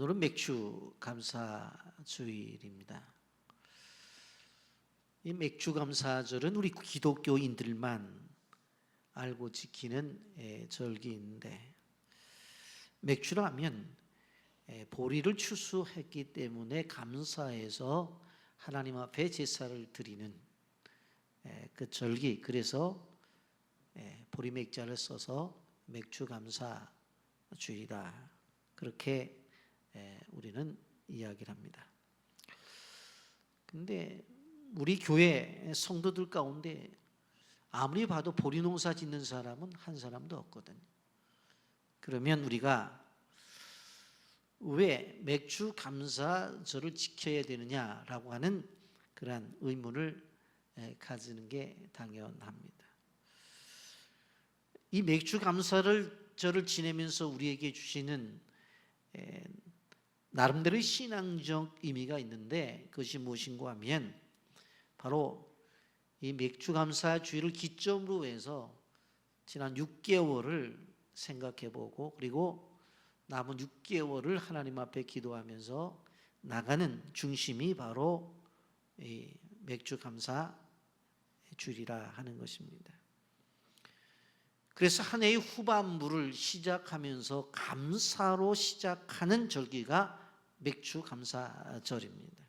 오늘은 맥주 감사주일입니다. 이 맥주 감사절은 우리 기독교인들만 알고 지키는 절기인데, 맥주라 하면 보리를 추수했기 때문에 감사해서 하나님 앞에 제사를 드리는 그 절기, 그래서 보리 맥자를 써서 맥주 감사주일이다, 그렇게 우리는 이야기를 합니다. 근데 우리 교회 성도들 가운데 아무리 봐도 보리 농사 짓는 사람은 한 사람도 없거든요. 그러면 우리가 왜 맥주 감사절을 지켜야 되느냐라고 하는 그러한 의문을 가지는 게 당연합니다. 이 맥주 감사절을 지내면서 우리에게 주시는 나름대로의 신앙적 의미가 있는데, 그것이 무엇인가 하면 바로 이 맥주 감사 주일을 기점으로 해서 지난 6개월을 생각해 보고, 그리고 남은 6개월을 하나님 앞에 기도하면서 나가는 중심이 바로 이 맥주 감사 주일이라 하는 것입니다. 그래서 한 해의 후반부를 시작하면서 감사로 시작하는 절기가 맥주 감사절입니다.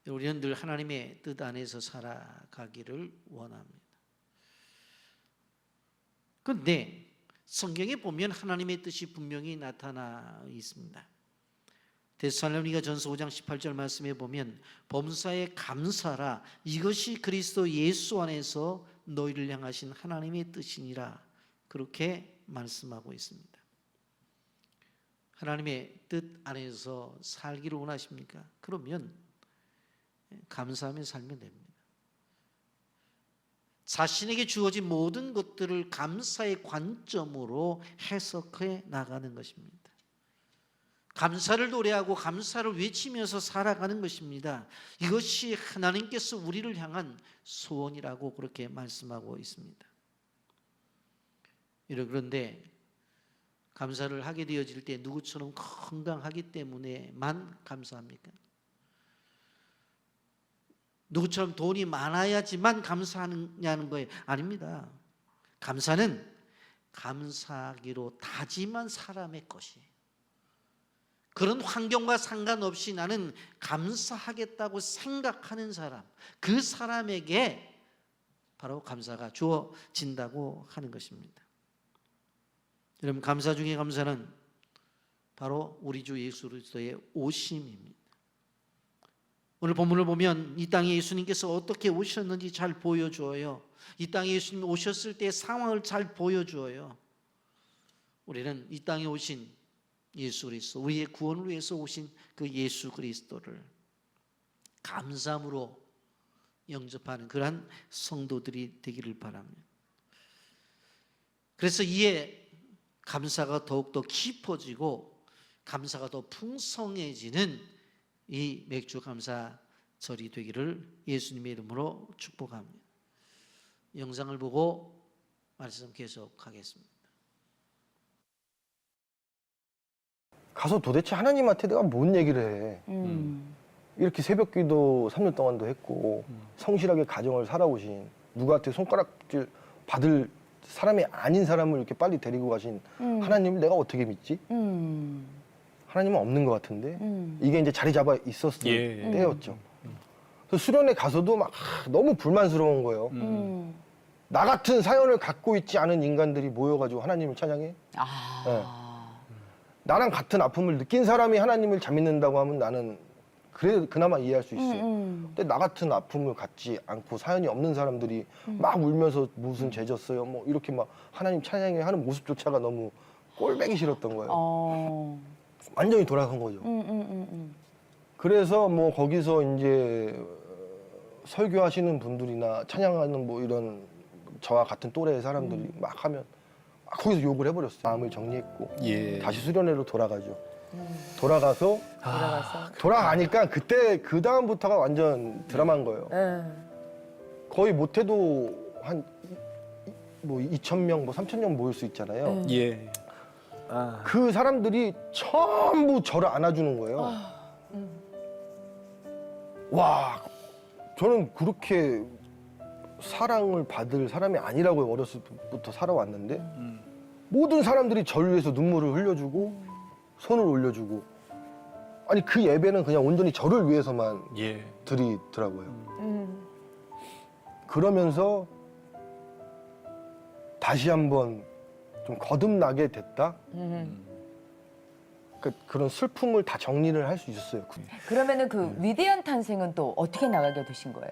우리는 늘 하나님의 뜻 안에서 살아가기를 원합니다. 그런데 성경에 보면 하나님의 뜻이 분명히 나타나 있습니다. 데살로니가 전서 5장 18절 말씀에 보면 범사에 감사라, 이것이 그리스도 예수 안에서 너희를 향하신 하나님의 뜻이니라, 그렇게 말씀하고 있습니다. 하나님의 뜻 안에서 살기를 원하십니까? 그러면 감사하며 살면 됩니다. 자신에게 주어진 모든 것들을 감사의 관점으로 해석해 나가는 것입니다. 감사를 노래하고 감사를 외치면서 살아가는 것입니다. 이것이 하나님께서 우리를 향한 소원이라고 그렇게 말씀하고 있습니다. 그런데 감사를 하게 되어질 때 누구처럼 건강하기 때문에만 감사합니까? 누구처럼 돈이 많아야지만 감사하느냐는 거예요? 아닙니다. 감사는 감사하기로 다짐한 사람의 것이에요. 그런 환경과 상관없이 나는 감사하겠다고 생각하는 사람, 그 사람에게 바로 감사가 주어진다고 하는 것입니다. 여러분, 감사 중에 감사는 바로 우리 주 예수 그리스도의 오심입니다. 오늘 본문을 보면 이 땅에 예수님께서 어떻게 오셨는지 잘 보여줘요. 이 땅에 예수님 오셨을 때 상황을 잘 보여줘요. 우리는 이 땅에 오신 예수 그리스도, 우리의 구원을 위해서 오신 그 예수 그리스도를 감사함으로 영접하는 그러한 성도들이 되기를 바랍니다. 그래서 이에 감사가 더욱더 깊어지고 감사가 더 풍성해지는 이 맥주 감사절이 되기를 예수님의 이름으로 축복합니다. 영상을 보고 말씀 계속하겠습니다. 가서 도대체 하나님한테 내가 뭔 얘기를 해. 이렇게 새벽기도 3년 동안도 했고 성실하게 가정을 살아오신, 누구한테 손가락질 받을 사람이 아닌 사람을 이렇게 빨리 데리고 가신 하나님을 내가 어떻게 믿지? 하나님은 없는 것 같은데 이게 이제 자리 잡아 있었을 때였죠. 그래서 수련회 가서도 막 너무 불만스러운 거예요. 나 같은 사연을 갖고 있지 않은 인간들이 모여가지고 하나님을 찬양해? 네. 나랑 같은 아픔을 느낀 사람이 하나님을 잘 믿는다고 하면 나는 그나마 이해할 수 있어요. 근데 나 같은 아픔을 갖지 않고 사연이 없는 사람들이 막 울면서 무슨 죄 졌어요 뭐 이렇게 막 하나님 찬양해 하는 모습조차가 너무 꼴보기 싫었던 거예요. 완전히 돌아간 거죠. 그래서 뭐 거기서 이제 설교하시는 분들이나 찬양하는 뭐 이런 저와 같은 또래의 사람들이 막 하면 거기서 욕을 해버렸어요. 마음을 정리했고 다시 수련회로 돌아가죠. 돌아가서 돌아가니까 그때 그 다음부터가 완전 드라마인 거예요. 거의 못해도 한 뭐 2,000명, 뭐 3,000명 모일 수 있잖아요. 아. 그 사람들이 전부 저를 안아주는 거예요. 와, 저는 그렇게 사랑을 받을 사람이 아니라고 어렸을 때부터 살아왔는데 모든 사람들이 저를 위해서 눈물을 흘려주고 손을 올려주고 아니 그 예배는 그냥 온전히 저를 위해서만 예. 드리더라고요. 그러면서 다시 한번 좀 거듭나게 됐다. 그런 슬픔을 다 정리를 할 수 있었어요. 그러면은 그 위대한 탄생은 또 어떻게 나가게 되신 거예요?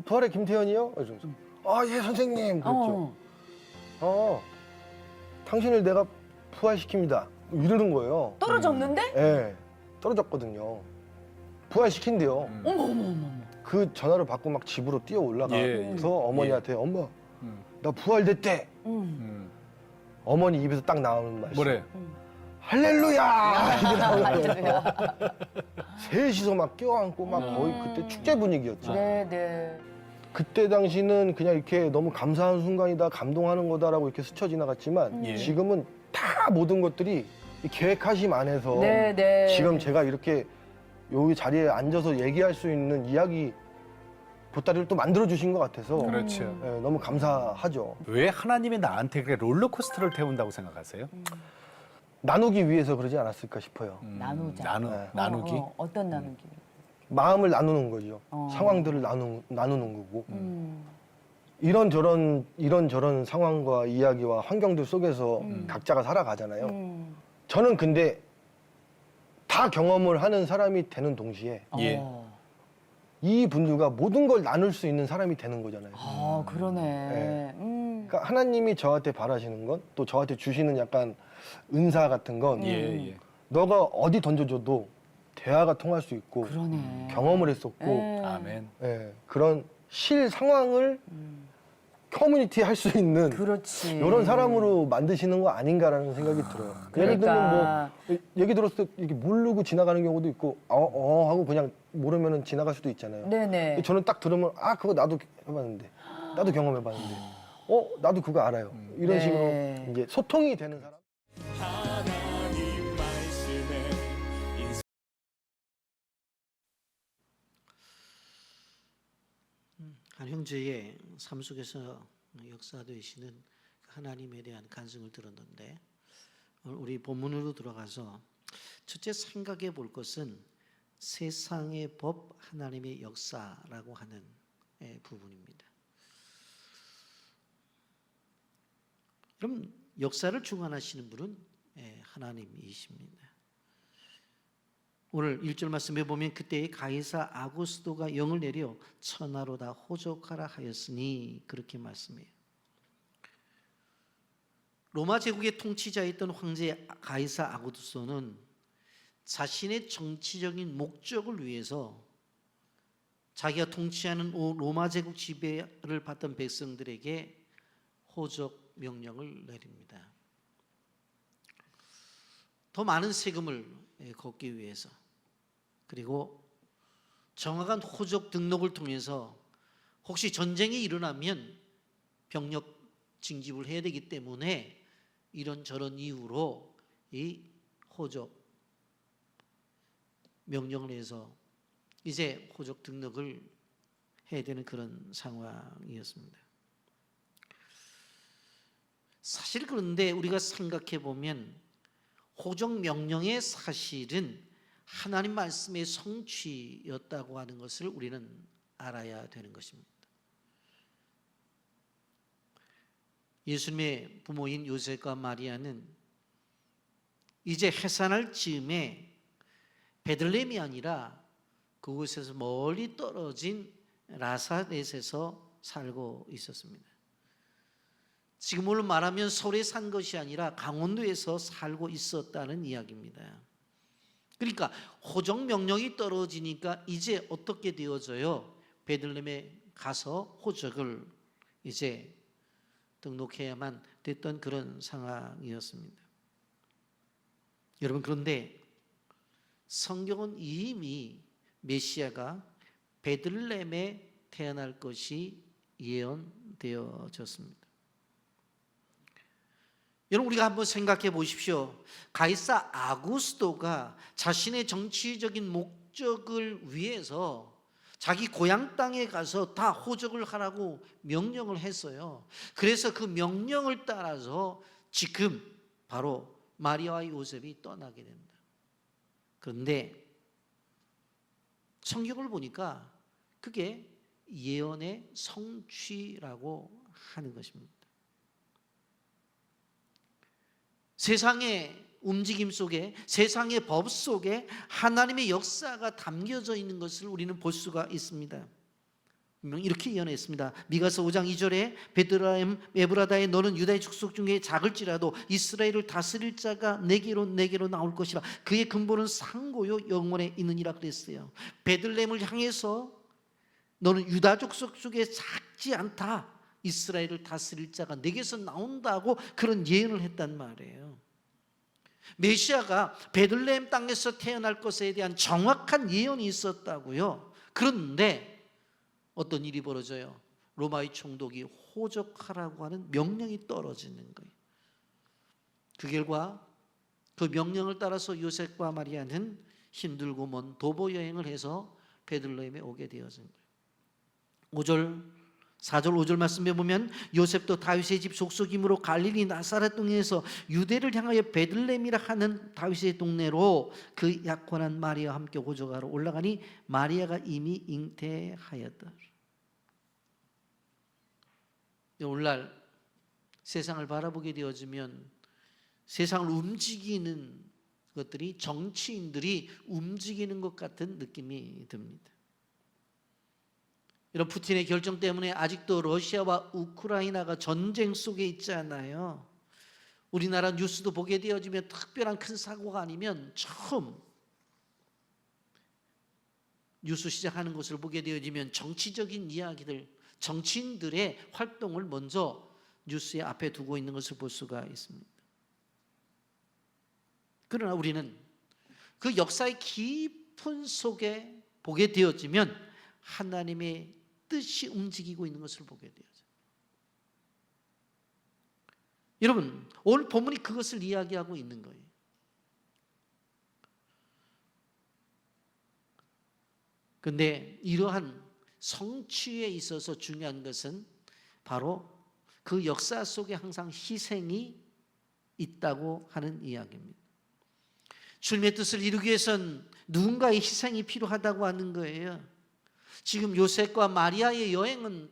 부활의 김태현이요? 아, 예, 선생님. 그랬죠. 당신을 내가 부활시킵니다. 이러는 거예요. 떨어졌는데? 예, 떨어졌거든요. 부활시킨대요. 어머. 그 전화를 받고 막 집으로 뛰어 올라가서 예, 예. 어머니한테 엄마, 나 부활됐대. 어머니 입에서 딱 나오는 말씀. 뭐래? 할렐루야! 이게 나오는 할렐루야. 거예요. 셋이서 막 껴안고 막 거의 그때 축제 분위기였죠. 네. 그때 당시는 그냥 이렇게 너무 감사한 순간이다, 감동하는 거다라고 이렇게 스쳐 지나갔지만 예. 지금은 다 모든 것들이 이 계획하심 안에서 네. 지금 제가 이렇게 여기 자리에 앉아서 얘기할 수 있는 이야기 보따리를 또 만들어 주신 것 같아서 그렇죠. 예, 너무 감사하죠. 왜 하나님이 나한테 그렇게 롤러코스터를 태운다고 생각하세요? 나누기 위해서 그러지 않았을까 싶어요. 나누자. 네. 나누기? 어떤 나누기? 마음을 나누는 거죠. 상황들을 나누는 거고. 이런저런 상황과 이야기와 환경들 속에서 각자가 살아가잖아요. 저는 근데 다 경험을 하는 사람이 되는 동시에 예. 이 분들과 모든 걸 나눌 수 있는 사람이 되는 거잖아요. 그러네. 그러니까 하나님이 저한테 바라시는 건 또 저한테 주시는 약간 은사 같은 건 예. 너가 어디 던져줘도 대화가 통할 수 있고 그러네. 경험을 했었고 아멘. 예, 그런 실 상황을 커뮤니티 할 수 있는 그렇지. 이런 사람으로 만드시는 거 아닌가라는 생각이 들어요. 예를 그러니까. 들면 뭐 얘기 들었을 때 이렇게 모르고 지나가는 경우도 있고 하고 그냥 모르면은 지나갈 수도 있잖아요. 네네. 저는 딱 들으면 그거 나도 해봤는데 나도 경험해봤는데 나도 그거 알아요. 이런 네. 식으로 이제 소통이 되는 사람. 한 형제의 삶 속에서 역사되시는 하나님에 대한 간증을 들었는데 우리 본문으로 들어가서 첫째 생각해 볼 것은 세상의 법 하나님의 역사라고 하는 부분입니다. 그럼 역사를 주관하시는 분은 하나님이십니다. 오늘 1절 말씀에 보면 그때의 가이사 아구스도가 영을 내려 천하로 다 호족하라 하였으니 그렇게 말씀해요. 로마 제국의 통치자였던 황제 가이사 아구스도는 자신의 정치적인 목적을 위해서 자기가 통치하는 로마 제국 지배를 받던 백성들에게 호적 명령을 내립니다. 더 많은 세금을 걷기 위해서 그리고 정확한 호적 등록을 통해서 혹시 전쟁이 일어나면 병력 징집을 해야 되기 때문에 이런저런 이유로 이 호적 명령을 해서 이제 호적 등록을 해야 되는 그런 상황이었습니다. 사실 그런데 우리가 생각해 보면 호적 명령의 사실은 하나님 말씀의 성취였다고 하는 것을 우리는 알아야 되는 것입니다. 예수님의 부모인 요셉과 마리아는 이제 해산할 즈음에 베들레헴이 아니라 그곳에서 멀리 떨어진 나사렛에서 살고 있었습니다. 지금으로 말하면 서울에 산 것이 아니라 강원도에서 살고 있었다는 이야기입니다. 그러니까 호적 명령이 떨어지니까 이제 어떻게 되어져요? 베들레헴에 가서 호적을 이제 등록해야만 됐던 그런 상황이었습니다. 여러분, 그런데 성경은 이미 메시아가 베들레헴에 태어날 것이 예언되어졌습니다. 여러분 우리가 한번 생각해 보십시오. 가이사 아구스토가 자신의 정치적인 목적을 위해서 자기 고향 땅에 가서 다 호적을 하라고 명령을 했어요. 그래서 그 명령을 따라서 지금 바로 마리아와 요셉이 떠나게 됩니다. 그런데 성경을 보니까 그게 예언의 성취라고 하는 것입니다. 세상의 움직임 속에, 세상의 법 속에 하나님의 역사가 담겨져 있는 것을 우리는 볼 수가 있습니다. 분명 이렇게 예언했습니다. 미가서 5장 2절에 베들레헴 에브라다에 너는 유다의 족속 중에 작을지라도 이스라엘을 다스릴 자가 내게로 나올 것이라. 그의 근본은 상고요 영원에 있느니라 그랬어요. 베들레헴을 향해서 너는 유다 족속 중에 작지 않다. 이스라엘을 다스릴 자가 내게서 나온다고 그런 예언을 했단 말이에요. 메시아가 베들레헴 땅에서 태어날 것에 대한 정확한 예언이 있었다고요. 그런데 어떤 일이 벌어져요? 로마의 총독이 호적하라고 하는 명령이 떨어지는 거예요. 그 결과 그 명령을 따라서 요셉과 마리아는 힘들고 먼 도보 여행을 해서 베들레헴에 오게 되어진 거예요. 4절 5절 말씀에 보면 요셉도 다윗의 집 속속임으로 갈릴리 나사렛 동네에서 유대를 향하여 베들레헴이라 하는 다윗의 동네로 그 약혼한 마리아와 함께 호적하러 올라가니 마리아가 이미 잉태하였다. 오늘날 세상을 바라보게 되어지면 세상을 움직이는 것들이 정치인들이 움직이는 것 같은 느낌이 듭니다. 이런 푸틴의 결정 때문에 아직도 러시아와 우크라이나가 전쟁 속에 있지 않나요? 우리나라 뉴스도 보게 되어지면 특별한 큰 사고가 아니면 처음 뉴스 시작하는 것을 보게 되어지면 정치적인 이야기들, 정치인들의 활동을 먼저 뉴스의 앞에 두고 있는 것을 볼 수가 있습니다. 그러나 우리는 그 역사의 깊은 속에 보게 되어지면 하나님의 뜻이 움직이고 있는 것을 보게 되어져요. 여러분, 오늘 본문이 그것을 이야기하고 있는 거예요. 그런데 이러한 성취에 있어서 중요한 것은 바로 그 역사 속에 항상 희생이 있다고 하는 이야기입니다. 주님의 뜻을 이루기 위해서는 누군가의 희생이 필요하다고 하는 거예요. 지금 요셉과 마리아의 여행은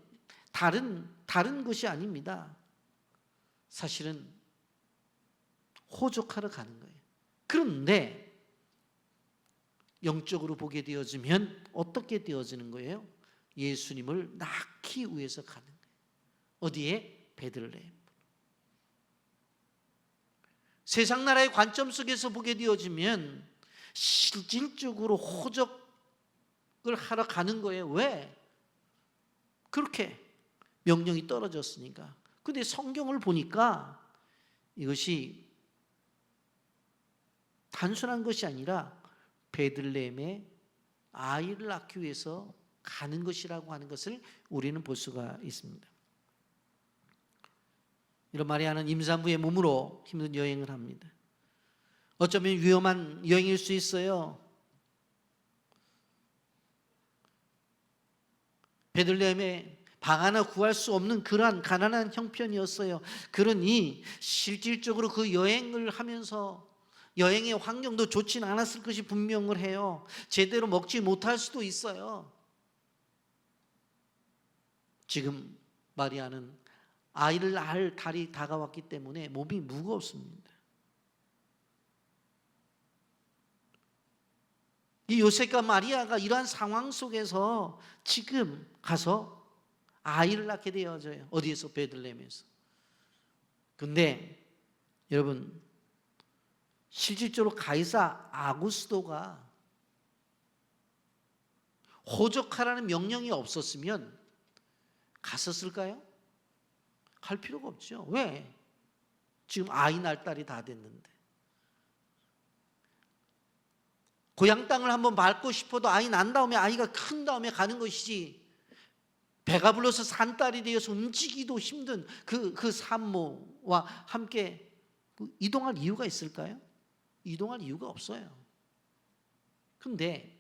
다른 것이 아닙니다. 사실은 호적하러 가는 거예요. 그런데 영적으로 보게 되어지면 어떻게 되어지는 거예요? 예수님을 낳기 위해서 가는 거예요. 어디에? 베들레헴. 세상 나라의 관점 속에서 보게 되어지면 실질적으로 호적을 하러 가는 거예요. 왜? 그렇게 명령이 떨어졌으니까. 근데 성경을 보니까 이것이 단순한 것이 아니라 베들레헴에 아이를 낳기 위해서 가는 것이라고 하는 것을 우리는 볼 수가 있습니다. 이런 마리아는 임산부의 몸으로 힘든 여행을 합니다. 어쩌면 위험한 여행일 수 있어요. 베들레헴에 방 하나 구할 수 없는 그러한 가난한 형편이었어요. 그러니 실질적으로 그 여행을 하면서 여행의 환경도 좋지는 않았을 것이 분명을 해요. 제대로 먹지 못할 수도 있어요. 지금 마리아는 아이를 낳을 달이 다가왔기 때문에 몸이 무겁습니다. 이 요셉과 마리아가 이러한 상황 속에서 지금 가서 아이를 낳게 되어져요. 어디에서? 베들레헴에서. 근데 여러분, 실질적으로 가이사 아구스토가 호적하라는 명령이 없었으면 갔었을까요? 갈 필요가 없죠. 왜? 지금 아이 낳을 딸이 다 됐는데. 고향 땅을 한번 밟고 싶어도 아이 난 다음에, 아이가 큰 다음에 가는 것이지, 배가 불러서 산 딸이 되어서 움직이기도 힘든 그 산모와 함께 이동할 이유가 있을까요? 이동할 이유가 없어요. 근데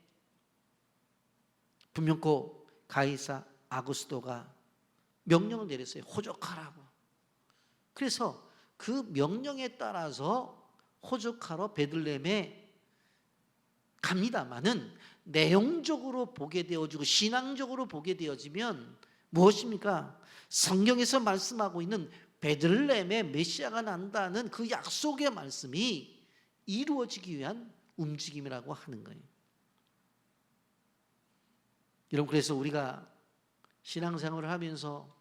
분명코 가이사 아구스토가 명령을 내렸어요. 호적하라고. 그래서 그 명령에 따라서 호적하러 베들레헴에 갑니다마는 내용적으로 보게 되어지고 신앙적으로 보게 되어지면 무엇입니까? 성경에서 말씀하고 있는 베들레헴에 메시아가 난다는 그 약속의 말씀이 이루어지기 위한 움직임이라고 하는 거예요. 여러분, 그래서 우리가 신앙생활을 하면서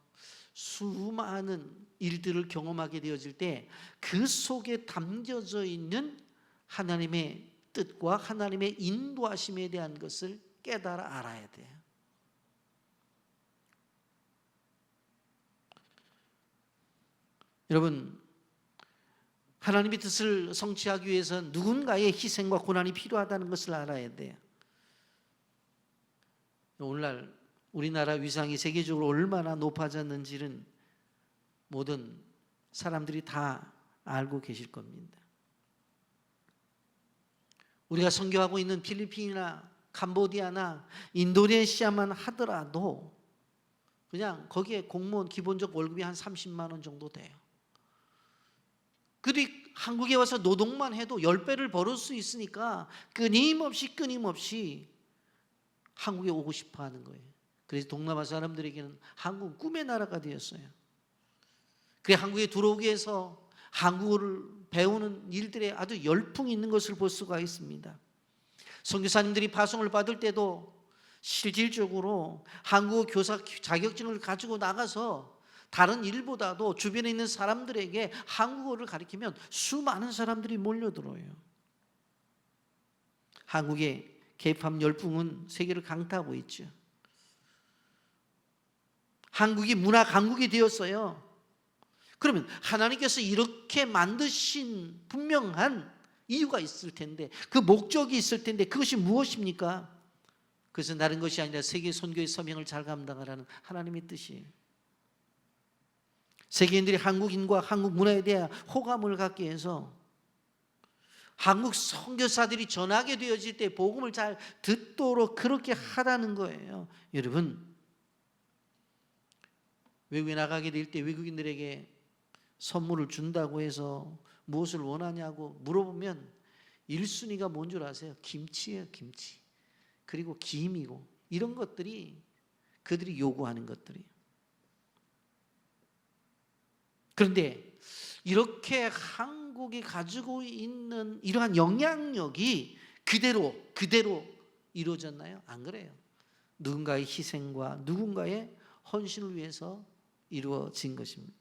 수많은 일들을 경험하게 되어질 때 그 속에 담겨져 있는 하나님의 뜻과 하나님의 인도하심에 대한 것을 깨달아 알아야 돼요. 여러분, 하나님의 뜻을 성취하기 위해서는 누군가의 희생과 고난이 필요하다는 것을 알아야 돼요. 오늘날 우리나라 위상이 세계적으로 얼마나 높아졌는지는 모든 사람들이 다 알고 계실 겁니다. 우리가 선교하고 있는 필리핀이나 캄보디아나 인도네시아만 하더라도 그냥 거기에 공무원 기본적 월급이 한 30만 원 정도 돼요. 그들이 한국에 와서 노동만 해도 10배를 벌을 수 있으니까 끊임없이 한국에 오고 싶어 하는 거예요. 그래서 동남아 사람들에게는 한국은 꿈의 나라가 되었어요. 그래 한국에 들어오기 위해서 한국어를 배우는 일들에 아주 열풍이 있는 것을 볼 수가 있습니다. 선교사님들이 파송을 받을 때도 실질적으로 한국어 교사 자격증을 가지고 나가서 다른 일보다도 주변에 있는 사람들에게 한국어를 가르치면 수많은 사람들이 몰려들어요. 한국의 K-팝 열풍은 세계를 강타하고 있죠. 한국이 문화 강국이 되었어요. 그러면 하나님께서 이렇게 만드신 분명한 이유가 있을 텐데, 그 목적이 있을 텐데 그것이 무엇입니까? 그것은 다른 것이 아니라 세계 선교의 서명을 잘 감당하라는 하나님의 뜻이에요. 세계인들이 한국인과 한국 문화에 대한 호감을 갖게 해서 한국 선교사들이 전하게 되어질 때 복음을 잘 듣도록 그렇게 하라는 거예요. 여러분, 외국에 나가게 될 때 외국인들에게 선물을 준다고 해서 무엇을 원하냐고 물어보면 1순위가 뭔 줄 아세요? 김치예요, 김치. 그리고 김이고, 이런 것들이 그들이 요구하는 것들이에요. 그런데 이렇게 한국이 가지고 있는 이러한 영향력이 그대로 이루어졌나요? 안 그래요. 누군가의 희생과 누군가의 헌신을 위해서 이루어진 것입니다.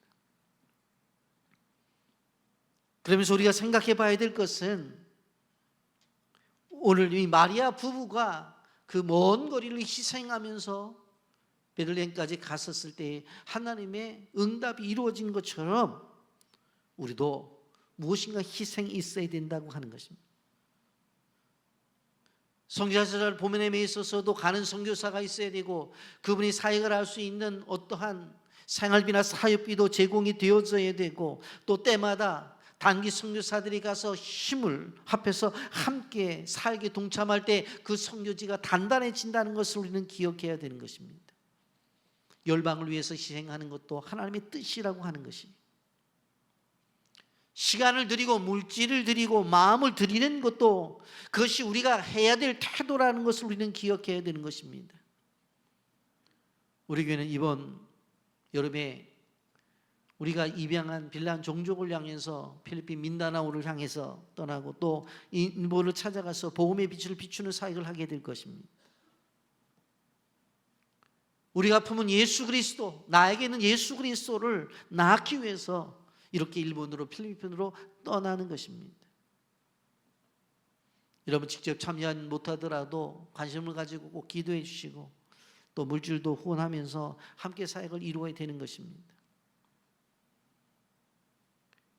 그러면서 우리가 생각해 봐야 될 것은 오늘 이 마리아 부부가 그 먼 거리를 희생하면서 베들레헴까지 갔었을 때 하나님의 응답이 이루어진 것처럼 우리도 무엇인가 희생이 있어야 된다고 하는 것입니다. 선교사를 보면에 있어서도 가는 선교사가 있어야 되고, 그분이 사역을 할 수 있는 어떠한 생활비나 사역비도 제공이 되어져야 되고, 또 때마다 단기 선교사들이 가서 힘을 합해서 함께 사역에 동참할 때 그 선교지가 단단해진다는 것을 우리는 기억해야 되는 것입니다. 열방을 위해서 희생하는 것도 하나님의 뜻이라고 하는 것이, 시간을 드리고 물질을 드리고 마음을 드리는 것도 그것이 우리가 해야 될 태도라는 것을 우리는 기억해야 되는 것입니다. 우리 교회는 이번 여름에 우리가 입양한 빌란 종족을 향해서 필리핀 민다나오를 향해서 떠나고 또 인도를 찾아가서 복음의 빛을 비추는 사역을 하게 될 것입니다. 우리가 품은 예수 그리스도, 나에게는 예수 그리스도를 낳기 위해서 이렇게 일본으로 필리핀으로 떠나는 것입니다. 여러분, 직접 참여는 못하더라도 관심을 가지고 꼭 기도해 주시고 또 물질도 후원하면서 함께 사역을 이루어야 되는 것입니다.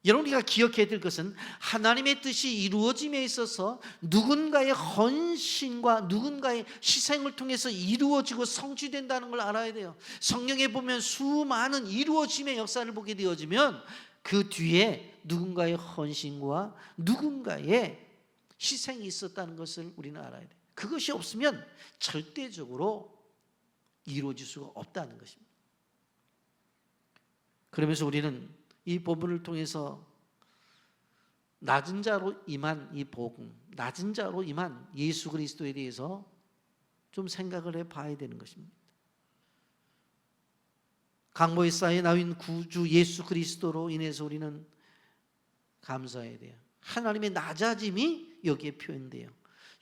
여러분, 우리가 기억해야 될 것은 하나님의 뜻이 이루어짐에 있어서 누군가의 헌신과 누군가의 희생을 통해서 이루어지고 성취된다는 걸 알아야 돼요. 성경에 보면 수많은 이루어짐의 역사를 보게 되어지면 그 뒤에 누군가의 헌신과 누군가의 희생이 있었다는 것을 우리는 알아야 돼요. 그것이 없으면 절대적으로 이루어질 수가 없다는 것입니다. 그러면서 우리는 이 본문을 통해서 낮은 자로 임한 이 복음, 낮은 자로 임한 예수 그리스도에 대해서 좀 생각을 해봐야 되는 것입니다. 강보에 쌓여 나온 구주 예수 그리스도로 인해서 우리는 감사해야 돼요. 하나님의 낮아짐이 여기에 표현돼요.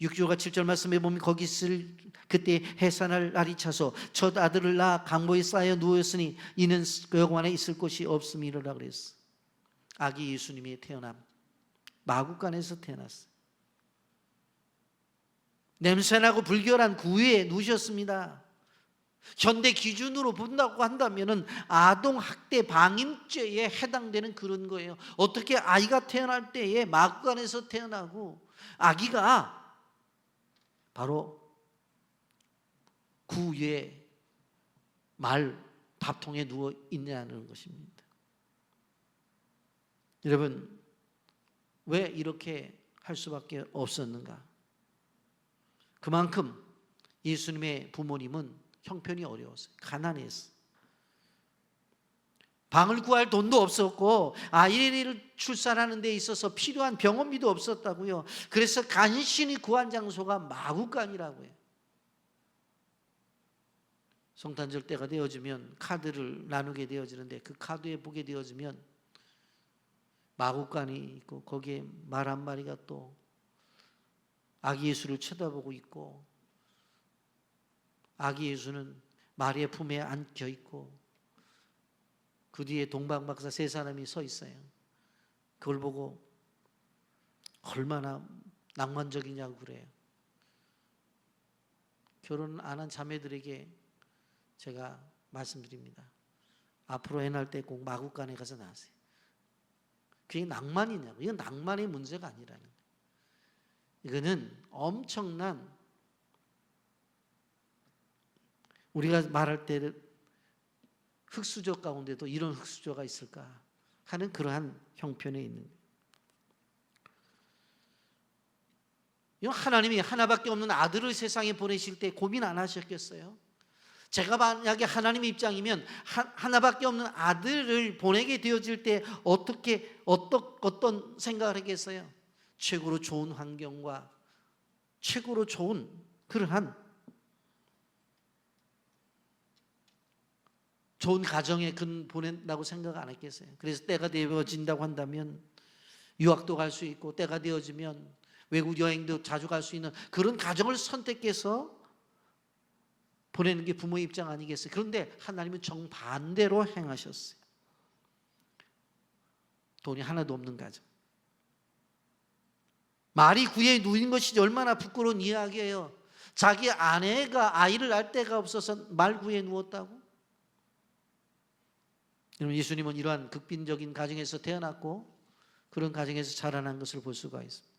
6절과 7절 말씀에 보면 거기 있을 그때 해산할 날이 차서 첫 아들을 낳아 강보에 쌓여 누웠으니 이는 여호와 안에 있을 곳이 없음이로라 그랬어. 아기 예수님이 태어남, 마구간에서 태어났어요. 냄새나고 불결한 구유에 누우셨습니다. 현대 기준으로 본다고 한다면 아동학대 방임죄에 해당되는 그런 거예요. 어떻게 아이가 태어날 때에 마구간에서 태어나고 아기가 바로 구유에 말 밥통에 누워 있냐는 것입니다. 여러분, 왜 이렇게 할 수밖에 없었는가? 그만큼 예수님의 부모님은 형편이 어려웠어요. 가난했어요. 방을 구할 돈도 없었고 아이를 출산하는 데 있어서 필요한 병원비도 없었다고요. 그래서 간신히 구한 장소가 마구간이라고 해요. 성탄절 때가 되어지면 카드를 나누게 되어지는데 그 카드에 보게 되어지면 마구간이 있고 거기에 말 한 마리가 또 아기 예수를 쳐다보고 있고 아기 예수는 마리의 품에 안겨 있고 그 뒤에 동방박사 세 사람이 서 있어요. 그걸 보고 얼마나 낭만적이냐고 그래요. 결혼 안 한 자매들에게 제가 말씀드립니다. 앞으로 애 낳을 때 꼭 마구간에 가서 낳으세요. 그게 낭만이냐고. 이건 낭만의 문제가 아니라는 거예요. 이거는 엄청난, 우리가 말할 때 흙수저 가운데도 이런 흙수저가 있을까 하는 그러한 형편에 있는 거예요. 하나님이 하나밖에 없는 아들을 세상에 보내실 때 고민 안 하셨겠어요? 제가 만약에 하나님의 입장이면 하나밖에 없는 아들을 보내게 되어질 때 어떤 생각을 하겠어요? 최고로 좋은 환경과 최고로 좋은 그러한 좋은 가정에 보낸다고 생각 안 했겠어요? 그래서 때가 되어진다고 한다면 유학도 갈 수 있고 때가 되어지면 외국 여행도 자주 갈 수 있는 그런 가정을 선택해서 보내는 게 부모의 입장 아니겠어요? 그런데 하나님은 정반대로 행하셨어요. 돈이 하나도 없는 가정. 말이 구에 누인 것이 얼마나 부끄러운 이야기예요. 자기 아내가 아이를 낳을 데가 없어서 말 구에 누웠다고? 여러분, 예수님은 이러한 극빈적인 가정에서 태어났고 그런 가정에서 자라난 것을 볼 수가 있습니다.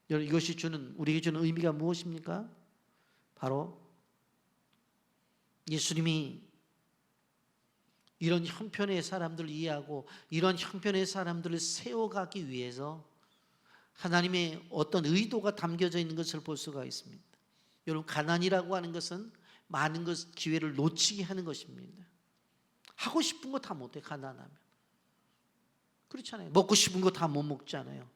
여러분, 이것이 우리에게 주는 의미가 무엇입니까? 바로 예수님이 이런 형편의 사람들을 이해하고 이런 형편의 사람들을 세워가기 위해서 하나님의 어떤 의도가 담겨져 있는 것을 볼 수가 있습니다. 여러분, 가난이라고 하는 것은 많은 기회를 놓치게 하는 것입니다. 하고 싶은 거 다 못해, 가난하면. 그렇잖아요. 먹고 싶은 거 다 못 먹잖아요.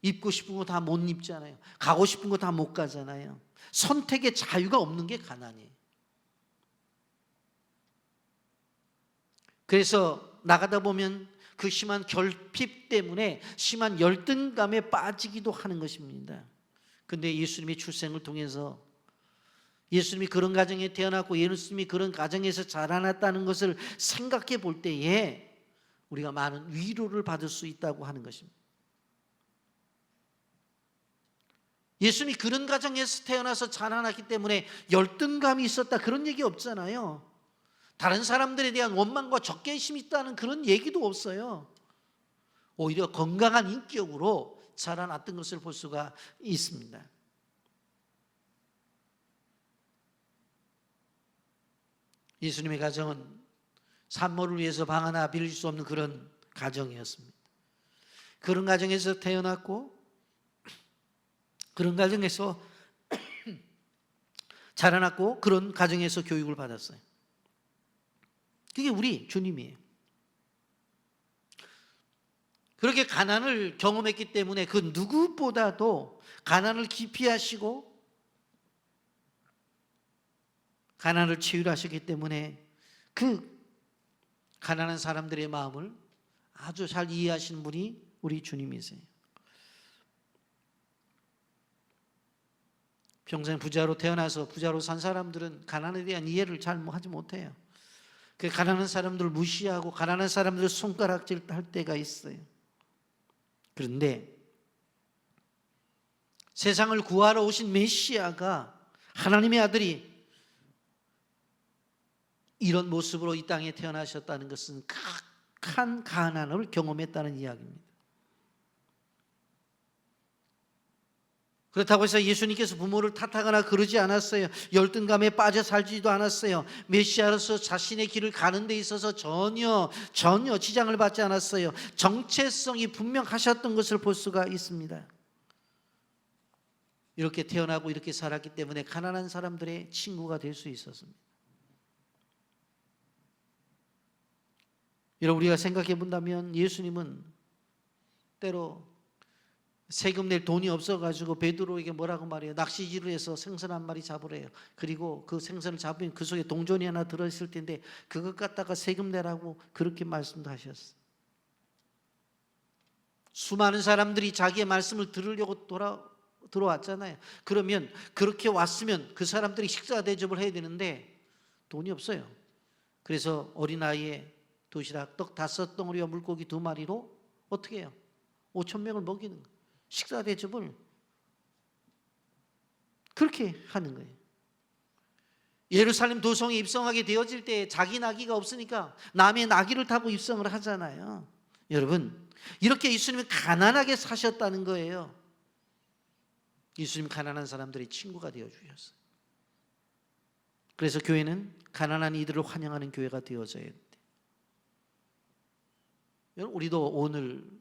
입고 싶은 거 다 못 입잖아요. 가고 싶은 거 다 못 가잖아요. 선택의 자유가 없는 게 가난이에요. 그래서 나가다 보면 그 심한 결핍 때문에 심한 열등감에 빠지기도 하는 것입니다. 그런데 예수님의 출생을 통해서 예수님이 그런 가정에 태어났고 예수님이 그런 가정에서 자라났다는 것을 생각해 볼 때에 우리가 많은 위로를 받을 수 있다고 하는 것입니다. 예수님이 그런 가정에서 태어나서 자라났기 때문에 열등감이 있었다 그런 얘기 없잖아요. 다른 사람들에 대한 원망과 적개심이 있다는 그런 얘기도 없어요. 오히려 건강한 인격으로 자라났던 것을 볼 수가 있습니다. 예수님의 가정은 산모를 위해서 방 하나 빌릴 수 없는 그런 가정이었습니다. 그런 가정에서 태어났고 그런 가정에서 자라났고 그런 가정에서 교육을 받았어요. 그게 우리 주님이에요. 그렇게 가난을 경험했기 때문에 그 누구보다도 가난을 기피하시고 가난을 치유하셨기 때문에 그 가난한 사람들의 마음을 아주 잘 이해하시는 분이 우리 주님이세요. 평생 부자로 태어나서 부자로 산 사람들은 가난에 대한 이해를 잘 하지 못해요. 그 가난한 사람들을 무시하고 가난한 사람들을 손가락질 할 때가 있어요. 그런데 세상을 구하러 오신 메시아가 하나님의 아들이 이런 모습으로 이 땅에 태어나셨다는 것은 극한 가난을 경험했다는 이야기입니다. 그렇다고 해서 예수님께서 부모를 탓하거나 그러지 않았어요. 열등감에 빠져 살지도 않았어요. 메시아로서 자신의 길을 가는 데 있어서 전혀 지장을 받지 않았어요. 정체성이 분명하셨던 것을 볼 수가 있습니다. 이렇게 태어나고 이렇게 살았기 때문에 가난한 사람들의 친구가 될 수 있었습니다. 여러분, 우리가 생각해 본다면 예수님은 때로 세금 낼 돈이 없어가지고 베드로에게 뭐라고 말해요? 낚시질을 해서 생선 한 마리 잡으래요. 그리고 그 생선을 잡으면 그 속에 동전이 하나 들어있을 텐데 그것 갖다가 세금 내라고 그렇게 말씀도 하셨어요. 수많은 사람들이 자기의 말씀을 들으려고 들어왔잖아요. 그러면 그렇게 왔으면 그 사람들이 식사 대접을 해야 되는데 돈이 없어요. 그래서 어린아이의 도시락 떡 5덩어리와 물고기 2마리로 어떻게 해요? 5,000명을 먹이는 거예요. 식사 대접을 그렇게 하는 거예요. 예루살렘 도성에 입성하게 되어질 때 자기 나귀가 없으니까 남의 나귀를 타고 입성을 하잖아요. 여러분, 이렇게 예수님이 가난하게 사셨다는 거예요. 예수님 가난한 사람들의 친구가 되어 주셨어요. 그래서 교회는 가난한 이들을 환영하는 교회가 되어져야 돼요. 여러분, 우리도 오늘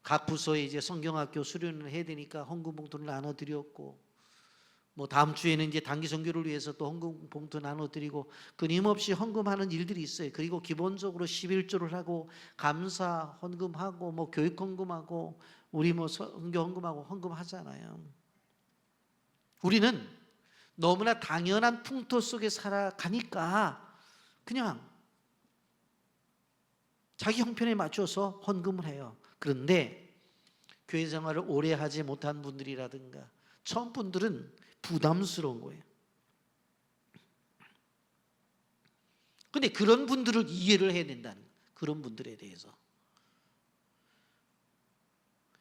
각 부서에 이제 성경학교 수련을 해야 되니까 헌금 봉투를 나눠드렸고, 뭐 다음 주에는 이제 단기 선교를 위해서 또 헌금 봉투 나눠드리고 끊임없이 헌금하는 일들이 있어요. 그리고 기본적으로 11조를 하고 감사 헌금하고 뭐 교육 헌금하고 우리 뭐 선교 헌금하고 헌금하잖아요. 우리는 너무나 당연한 풍토 속에 살아가니까 그냥 자기 형편에 맞춰서 헌금을 해요. 그런데 교회 생활을 오래 하지 못한 분들이라든가 처음 분들은 부담스러운 거예요. 근데 그런 분들을 이해를 해야 된다는 거예요. 그런 분들에 대해서.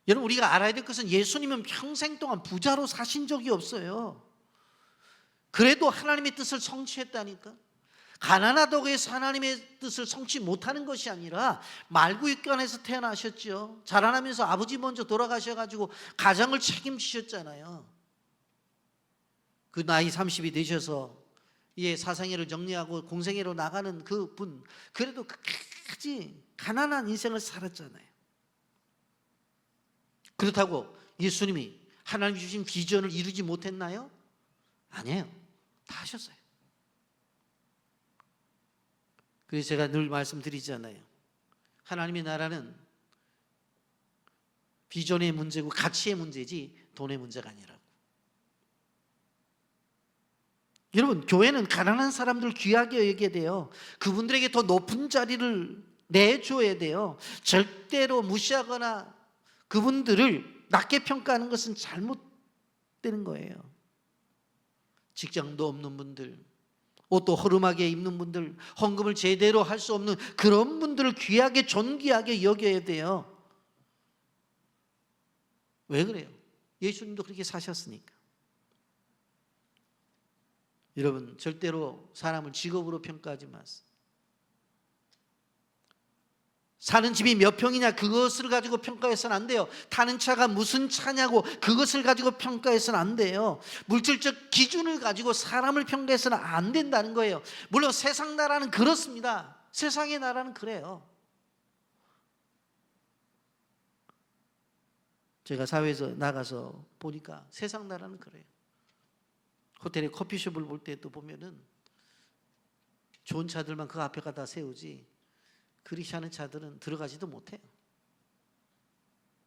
여러분, 우리가 알아야 될 것은 예수님은 평생 동안 부자로 사신 적이 없어요. 그래도 하나님의 뜻을 성취했다니까. 가난하다고 해서 하나님의 뜻을 성취 못하는 것이 아니라 말구육간에서 태어나셨죠. 자라나면서 아버지 먼저 돌아가셔가지고 가정을 책임지셨잖아요. 그 나이 30이 되셔서 사생애를 정리하고 공생애로 나가는 그 분, 그래도 끝까지 가난한 인생을 살았잖아요. 그렇다고 예수님이 하나님 주신 비전을 이루지 못했나요? 아니에요. 다 하셨어요. 그래서 제가 늘 말씀드리잖아요. 하나님의 나라는 비전의 문제고 가치의 문제지 돈의 문제가 아니라고. 여러분, 교회는 가난한 사람들 귀하게 여겨야 돼요. 그분들에게 더 높은 자리를 내줘야 돼요. 절대로 무시하거나 그분들을 낮게 평가하는 것은 잘못되는 거예요. 직장도 없는 분들, 옷도 허름하게 입는 분들, 헌금을 제대로 할 수 없는 그런 분들을 귀하게 존귀하게 여겨야 돼요. 왜 그래요? 예수님도 그렇게 사셨으니까. 여러분, 절대로 사람을 직업으로 평가하지 마세요. 사는 집이 몇 평이냐 그것을 가지고 평가해서는 안 돼요. 타는 차가 무슨 차냐고 그것을 가지고 평가해서는 안 돼요. 물질적 기준을 가지고 사람을 평가해서는 안 된다는 거예요. 물론 세상 나라는 그렇습니다. 세상의 나라는 그래요. 제가 사회에서 나가서 보니까 세상 나라는 그래요. 호텔에 커피숍을 볼 때도 보면은 좋은 차들만 그 앞에 가다 세우지 그렇지 않은 차들은 들어가지도 못해요.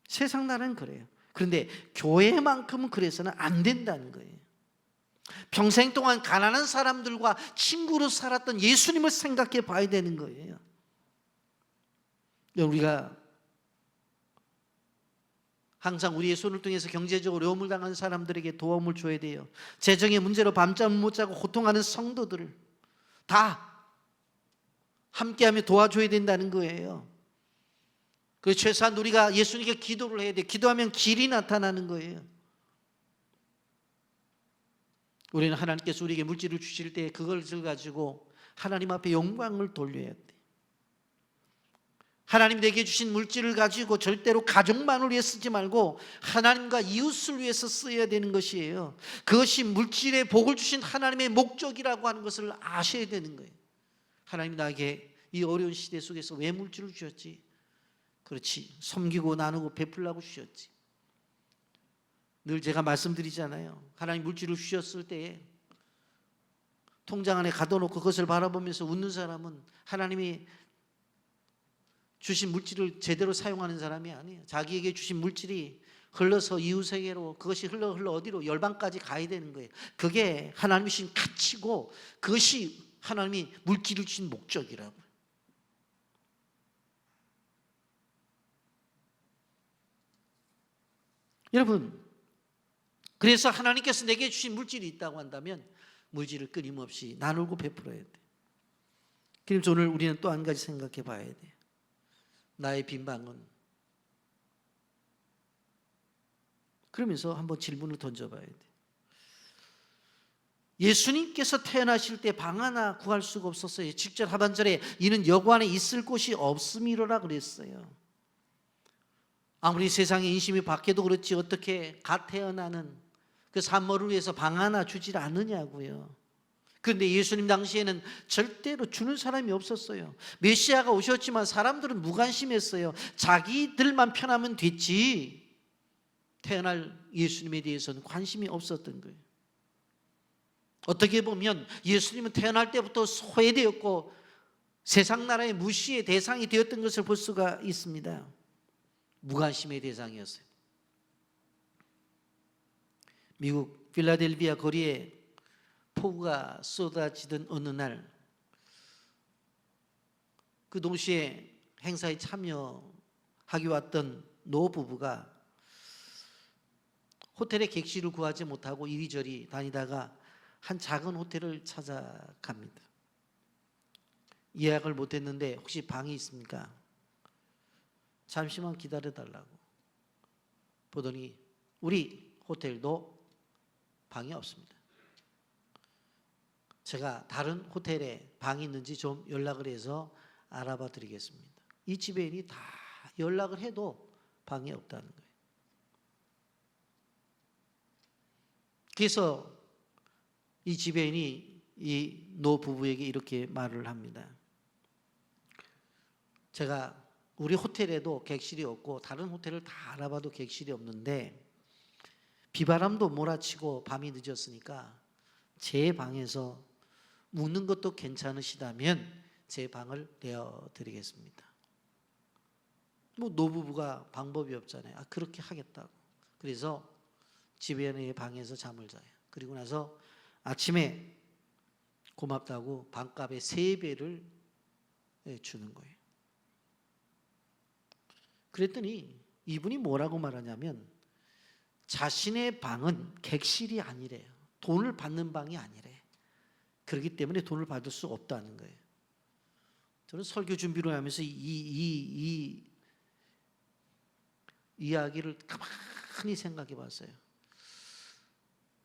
세상 나라는 그래요. 그런데 교회만큼은 그래서는 안 된다는 거예요. 평생 동안 가난한 사람들과 친구로 살았던 예수님을 생각해 봐야 되는 거예요. 우리가 항상 우리의 손을 통해서 경제적으로 어려움을 당하는 사람들에게 도움을 줘야 돼요. 재정의 문제로 밤잠 못 자고 고통하는 성도들을 다 함께하며 도와줘야 된다는 거예요. 그 최소한 우리가 예수님께 기도를 해야 돼. 기도하면 길이 나타나는 거예요. 우리는 하나님께서 우리에게 물질을 주실 때 그걸 가지고 하나님 앞에 영광을 돌려야 돼. 하나님 내게 주신 물질을 가지고 절대로 가족만을 위해 쓰지 말고 하나님과 이웃을 위해서 써야 되는 것이에요. 그것이 물질의 복을 주신 하나님의 목적이라고 하는 것을 아셔야 되는 거예요. 하나님 나에게 이 어려운 시대 속에서 왜 물질을 주셨지? 그렇지, 섬기고 나누고 베풀라고 주셨지. 늘 제가 말씀드리잖아요. 하나님 물질을 주셨을 때에 통장 안에 가둬놓고 그것을 바라보면서 웃는 사람은 하나님이 주신 물질을 제대로 사용하는 사람이 아니에요. 자기에게 주신 물질이 흘러서 이웃에게로, 그것이 흘러 어디로, 열방까지 가야 되는 거예요. 그게 하나님이 주신 가치고 그것이 하나님이 물질을 주신 목적이라고요. 여러분, 그래서 하나님께서 내게 주신 물질이 있다고 한다면 물질을 끊임없이 나누고 베풀어야 돼. 그래서 오늘 우리는 또 한 가지 생각해 봐야 돼. 나의 빈 방은. 그러면서 한번 질문을 던져봐야 돼. 예수님께서 태어나실 때 방 하나 구할 수가 없었어요. 직접 하반절에 이는 여관에 있을 곳이 없음이로라 그랬어요. 아무리 세상의 인심이 바뀌어도 그렇지 어떻게 갓 태어나는 그 산모를 위해서 방 하나 주질 않느냐고요. 그런데 예수님 당시에는 절대로 주는 사람이 없었어요. 메시아가 오셨지만 사람들은 무관심했어요. 자기들만 편하면 됐지 태어날 예수님에 대해서는 관심이 없었던 거예요. 어떻게 보면 예수님은 태어날 때부터 소외되었고 세상 나라의 무시의 대상이 되었던 것을 볼 수가 있습니다. 무관심의 대상이었어요. 미국 필라델피아 거리에 폭우가 쏟아지던 어느 날, 그 동시에 행사에 참여하기 왔던 노부부가 호텔에 객실을 구하지 못하고 이리저리 다니다가 한 작은 호텔을 찾아갑니다. 예약을 못했는데 혹시 방이 있습니까? 잠시만 기다려달라고. 보더니 우리 호텔도 방이 없습니다. 제가 다른 호텔에 방이 있는지 좀 연락을 해서 알아봐 드리겠습니다. 이 지배인이 다 연락을 해도 방이 없다는 거예요. 그래서 이 지배인이 이 노부부에게 이렇게 말을 합니다. 제가 우리 호텔에도 객실이 없고 다른 호텔을 다 알아봐도 객실이 없는데 비바람도 몰아치고 밤이 늦었으니까 제 방에서 묵는 것도 괜찮으시다면 제 방을 내어드리겠습니다. 뭐 노부부가 방법이 없잖아요. 그렇게 하겠다고. 그래서 지배인의 방에서 잠을 자요. 그리고 나서 아침에 고맙다고 방값의 3배를 주는 거예요. 그랬더니 이분이 뭐라고 말하냐면 자신의 방은 객실이 아니래요. 돈을 받는 방이 아니래. 그렇기 때문에 돈을 받을 수 없다는 거예요. 저는 설교 준비를 하면서 이 이야기를 가만히 생각해 봤어요.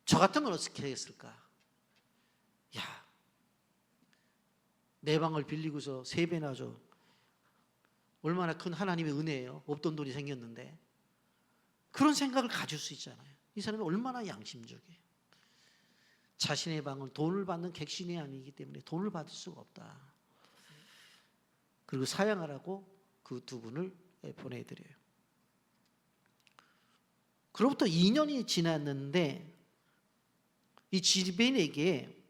저 같으면 어떻게 했을까? 야, 내 방을 빌리고서 3배나 줘. 얼마나 큰 하나님의 은혜예요. 없던 돈이 생겼는데. 그런 생각을 가질 수 있잖아요. 이 사람이 얼마나 양심적이에요. 자신의 방은 돈을 받는 객신이 아니기 때문에 돈을 받을 수가 없다. 그리고 사양하라고 그 두 분을 보내드려요. 그로부터 2년이 지났는데 이 지배인에게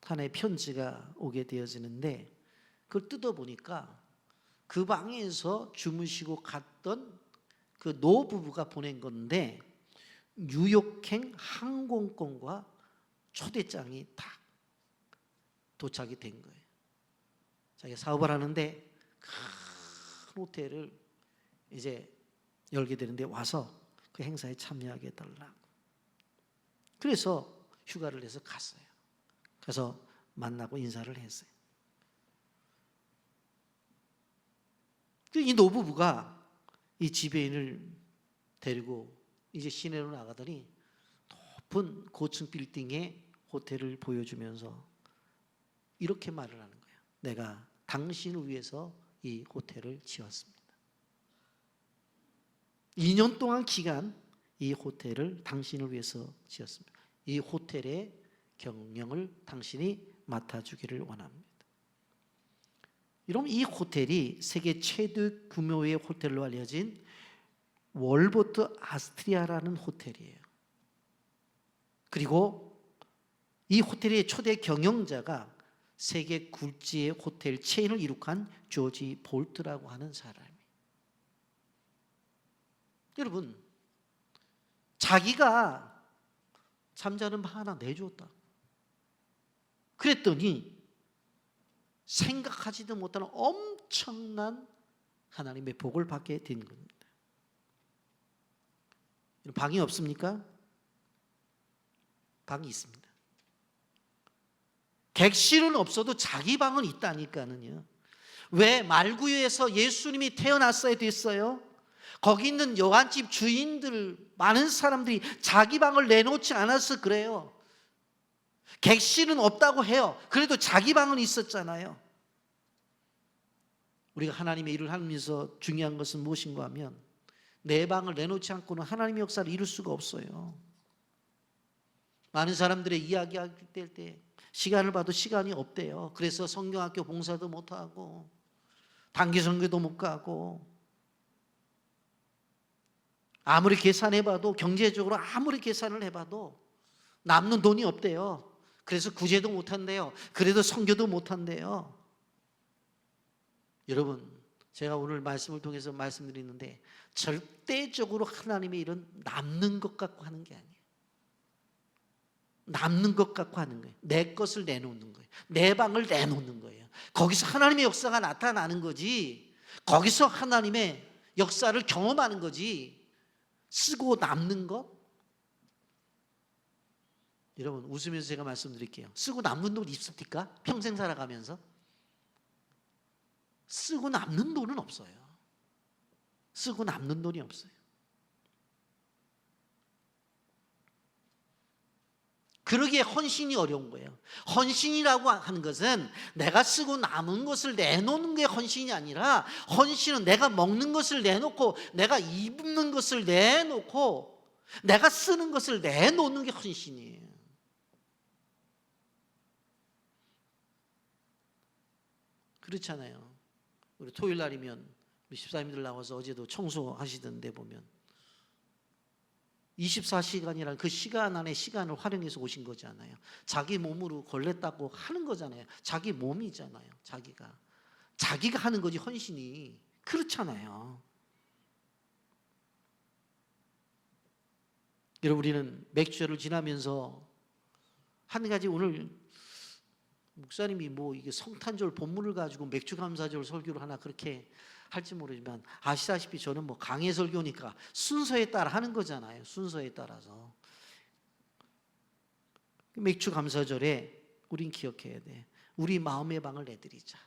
하나의 편지가 오게 되어지는데 그걸 뜯어보니까 그 방에서 주무시고 갔던 그 노부부가 보낸 건데 뉴욕행 항공권과 초대장이 다 도착이 된 거예요. 자기가 사업을 하는데 큰 호텔을 이제 열게 되는데 와서 그 행사에 참여하게 해달라고. 그래서 휴가를 내서 갔어요. 그래서 만나고 인사를 했어요. 이 노부부가 이 지배인을 데리고 이제 시내로 나가더니 높은 고층 빌딩의 호텔을 보여주면서 이렇게 말을 하는 거예요. 내가 당신을 위해서 이 호텔을 지었습니다. 2년 동안 기간 이 호텔을 당신을 위해서 지었습니다. 이 호텔의 경영을 당신이 맡아주기를 원합니다. 여러분, 이 호텔이 세계 최대 규모의 호텔로 알려진 월보트 아스트리아라는 호텔이에요. 그리고 이 호텔의 초대 경영자가 세계 굴지의 호텔 체인을 이룩한 조지 볼트라고 하는 사람이에요. 여러분, 자기가 잠자는 방 하나 내줬다. 그랬더니 생각하지도 못하는 엄청난 하나님의 복을 받게 된 겁니다. 방이 없습니까? 방이 있습니다. 객실은 없어도 자기 방은 있다니까는요. 왜 말구유에서 예수님이 태어났어야 됐어요? 거기 있는 여관집 주인들 많은 사람들이 자기 방을 내놓지 않아서 그래요. 객실은 없다고 해요. 그래도 자기 방은 있었잖아요. 우리가 하나님의 일을 하면서 중요한 것은 무엇인가 하면 내 방을 내놓지 않고는 하나님의 역사를 이룰 수가 없어요. 많은 사람들의 이야기할 때 시간을 봐도 시간이 없대요. 그래서 성경학교 봉사도 못하고 단기 선교도 못 가고 아무리 계산해봐도 경제적으로 아무리 계산을 해봐도 남는 돈이 없대요. 그래서 구제도 못한대요. 그래도 선교도 못한대요. 여러분, 제가 오늘 말씀을 통해서 말씀드리는데 절대적으로 하나님의 일은 남는 것 갖고 하는 게 아니에요. 남는 것 갖고 하는 거예요. 내 것을 내놓는 거예요. 내 방을 내놓는 거예요. 거기서 하나님의 역사가 나타나는 거지. 거기서 하나님의 역사를 경험하는 거지. 쓰고 남는 것? 여러분, 웃으면서 제가 말씀드릴게요. 쓰고 남는 돈 있습니까? 평생 살아가면서? 쓰고 남는 돈은 없어요. 쓰고 남는 돈이 없어요. 그러기에 헌신이 어려운 거예요. 헌신이라고 하는 것은 내가 쓰고 남은 것을 내놓는 게 헌신이 아니라 헌신은 내가 먹는 것을 내놓고 내가 입는 것을 내놓고 내가 쓰는 것을 내놓는 게 헌신이에요. 그렇잖아요. 우리 토요일 날이면 우리 집사님들 나와서 어제도 청소하시던데 보면 24시간이라는 그 시간 안에 시간을 활용해서 오신 거잖아요. 자기 몸으로 걸렸다고 하는 거잖아요. 자기 몸이잖아요. 자기가 하는 거지 헌신이. 그렇잖아요. 여러분, 우리는 맥주를 지나면서 한 가지 오늘 목사님이 뭐 이게 성탄절 본문을 가지고 맥주 감사절 설교를 하나 그렇게 할지 모르지만 아시다시피 저는 뭐 강해 설교니까 순서에 따라 하는 거잖아요. 순서에 따라서. 맥주 감사절에 우린 기억해야 돼. 우리 마음의 방을 내드리자.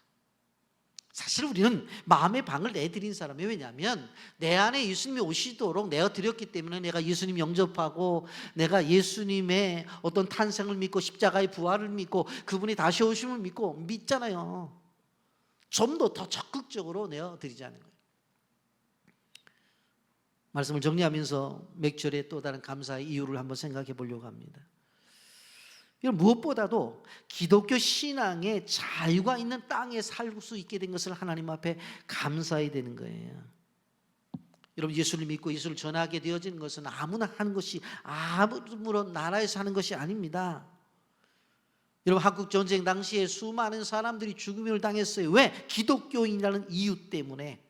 사실 우리는 마음의 방을 내드린 사람이 왜냐하면 내 안에 예수님이 오시도록 내가 드렸기 때문에 내가 예수님 영접하고 내가 예수님의 어떤 탄생을 믿고 십자가의 부활을 믿고 그분이 다시 오심을 믿고 믿잖아요. 좀 더 적극적으로 내어드리자는 거예요. 말씀을 정리하면서 맥주의 또 다른 감사의 이유를 한번 생각해 보려고 합니다. 이건 무엇보다도 기독교 신앙의 자유가 있는 땅에 살 수 있게 된 것을 하나님 앞에 감사해야 되는 거예요. 여러분, 예수를 믿고 예수를 전하게 되어진 것은 아무나 하는 것이, 아무런 나라에서 하는 것이 아닙니다. 여러분, 한국 전쟁 당시에 수많은 사람들이 죽음을 당했어요. 왜? 기독교인이라는 이유 때문에.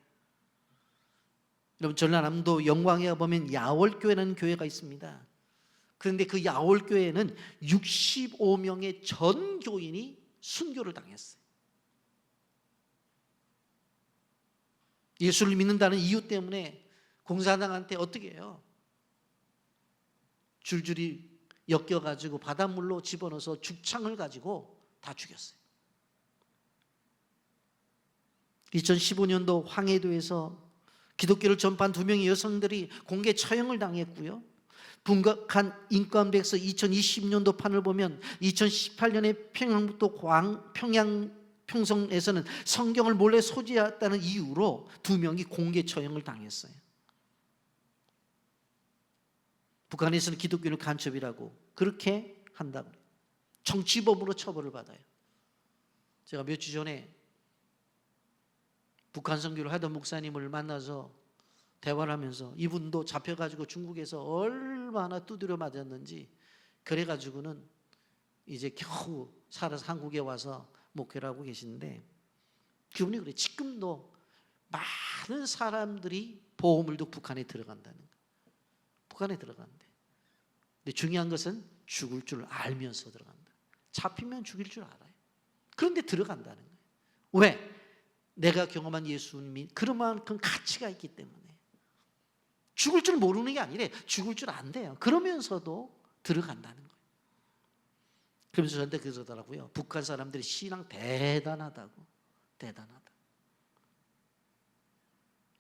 여러분, 전라남도 영광에 보면 야월교회라는 교회가 있습니다. 그런데 그 야월교회는 65명의 전교인이 순교를 당했어요. 예수를 믿는다는 이유 때문에 공산당한테 어떻게 해요? 줄줄이 엮여가지고 바닷물로 집어넣어서 죽창을 가지고 다 죽였어요. 2015년도 황해도에서 기독교를 전파한 2명의 여성들이 공개 처형을 당했고요. 북한 인권백서 2020년도 판을 보면 2018년에 평양부터 평성에서는 성경을 몰래 소지했다는 이유로 2명이 공개 처형을 당했어요. 북한에서는 기독교를 간첩이라고 그렇게 한다고, 정치범으로 처벌을 받아요. 제가 몇 주 전에 북한 선교를 하던 목사님을 만나서 대화를 하면서, 이분도 잡혀가지고 중국에서 얼마나 두드려 맞았는지, 그래가지고는 이제 겨우 살아서 한국에 와서 목회를 하고 계시는데, 그분이 그래, 지금도 많은 사람들이 보험을 두고 북한에 들어간다는 거예요. 북한에 들어간대. 근데 중요한 것은 죽을 줄 알면서 들어간다. 잡히면 죽일 줄 알아요. 그런데 들어간다는 거예요. 왜? 내가 경험한 예수님이 그만큼 가치가 있기 때문에. 죽을 줄 모르는 게 아니래. 죽을 줄 안대요. 그러면서도 들어간다는 거예요. 그러면서 저한테 그러더라고요. 북한 사람들이 신앙 대단하다고. 대단하다.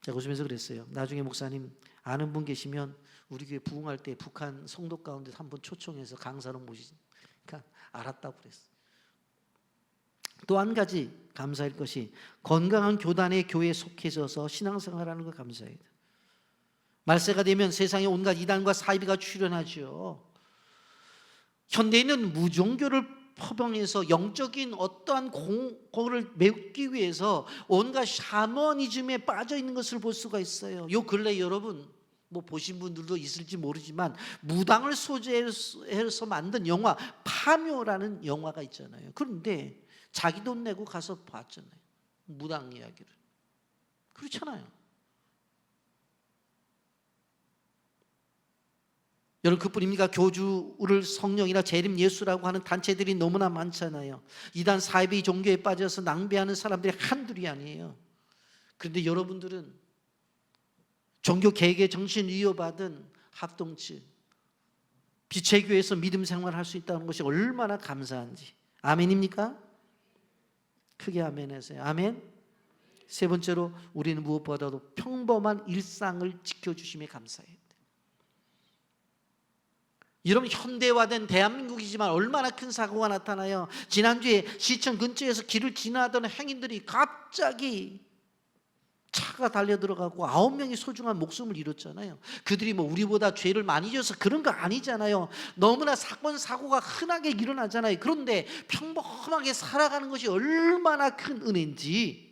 제가 웃으면서 그랬어요. 나중에 목사님 아는 분 계시면 우리 교회 부흥할 때 북한 성도 가운데 한번 초청해서 강사로 모시니까 알았다고 그랬어요. 또 한 가지 감사할 것이, 건강한 교단의 교회에 속해져서 신앙생활하는 거 감사해요. 말세가 되면 세상에 온갖 이단과 사이비가 출현하죠. 현대인은 무종교를 포병해서 영적인 어떠한 공을 메우기 위해서 온갖 샤머니즘에 빠져 있는 것을 볼 수가 있어요. 요 근래 여러분 뭐 보신 분들도 있을지 모르지만, 무당을 소재해서 만든 영화 파묘라는 영화가 있잖아요. 그런데 자기 돈 내고 가서 봤잖아요. 무당 이야기를. 그렇잖아요. 여러분, 그뿐입니까? 교주를 성령이나 재림 예수라고 하는 단체들이 너무나 많잖아요. 이단 사이비 종교에 빠져서 낭비하는 사람들이 한둘이 아니에요. 그런데 여러분들은 종교 개혁의 정신 위협받은 합동체 빛의 교회에서 믿음 생활할 수 있다는 것이 얼마나 감사한지. 아멘입니까? 크게 아멘 하세요. 아멘. 세 번째로, 우리는 무엇보다도 평범한 일상을 지켜주심에 감사해요. 여러분, 현대화된 대한민국이지만 얼마나 큰 사고가 나타나요. 지난주에 시청 근처에서 길을 지나던 행인들이 갑자기 차가 달려들어가고 9명이 소중한 목숨을 잃었잖아요. 그들이 뭐 우리보다 죄를 많이 져서 그런 거 아니잖아요. 너무나 사건 사고가 흔하게 일어나잖아요. 그런데 평범하게 살아가는 것이 얼마나 큰 은혜인지.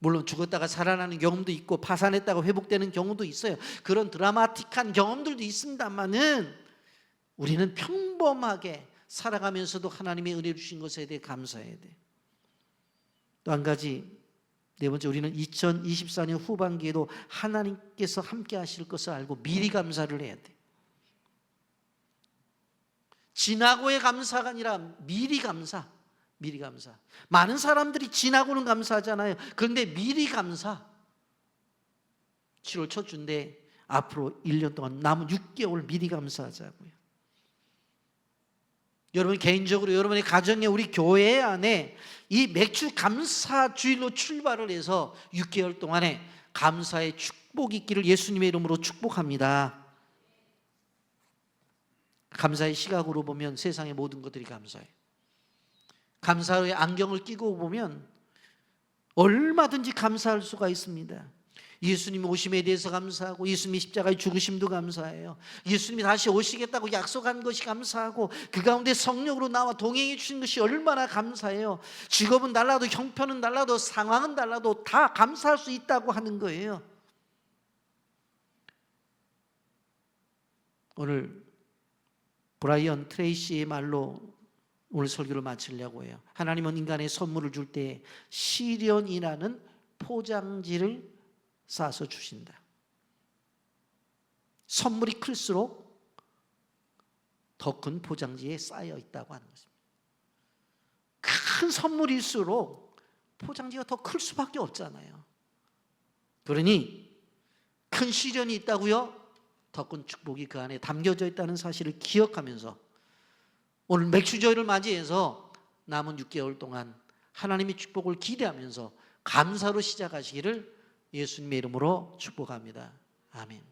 물론 죽었다가 살아나는 경험도 있고 파산했다가 회복되는 경우도 있어요. 그런 드라마틱한 경험들도 있습니다만은 우리는 평범하게 살아가면서도 하나님의 은혜를 주신 것에 대해 감사해야 돼. 또 한 가지, 네 번째, 우리는 2024년 후반기에도 하나님께서 함께 하실 것을 알고 미리 감사를 해야 돼. 지나고의 감사가 아니라 미리 감사. 미리 감사. 많은 사람들이 지나고는 감사하잖아요. 그런데 미리 감사. 7월 첫 주인데 앞으로 1년 동안 남은 6개월 미리 감사하자고요. 여러분 개인적으로, 여러분의 가정에, 우리 교회 안에 이 매주 감사 주일로 출발을 해서 6개월 동안에 감사의 축복이 있기를 예수님의 이름으로 축복합니다. 감사의 시각으로 보면 세상의 모든 것들이 감사해요. 감사의 안경을 끼고 보면 얼마든지 감사할 수가 있습니다. 예수님 오심에 대해서 감사하고 예수님이 십자가의 죽으심도 감사해요. 예수님이 다시 오시겠다고 약속한 것이 감사하고 그 가운데 성령으로 나와 동행해 주신 것이 얼마나 감사해요. 직업은 달라도 형편은 달라도 상황은 달라도 다 감사할 수 있다고 하는 거예요. 오늘 브라이언 트레이시의 말로 오늘 설교를 마치려고 해요. 하나님은 인간의 선물을 줄 때 시련이라는 포장지를 싸서 주신다. 선물이 클수록 더 큰 포장지에 쌓여 있다고 하는 것입니다. 큰 선물일수록 포장지가 더 클 수밖에 없잖아요. 그러니 큰 시련이 있다고요? 더 큰 축복이 그 안에 담겨져 있다는 사실을 기억하면서 오늘 맥주절을 맞이해서 남은 6개월 동안 하나님의 축복을 기대하면서 감사로 시작하시기를 예수님의 이름으로 축복합니다. 아멘.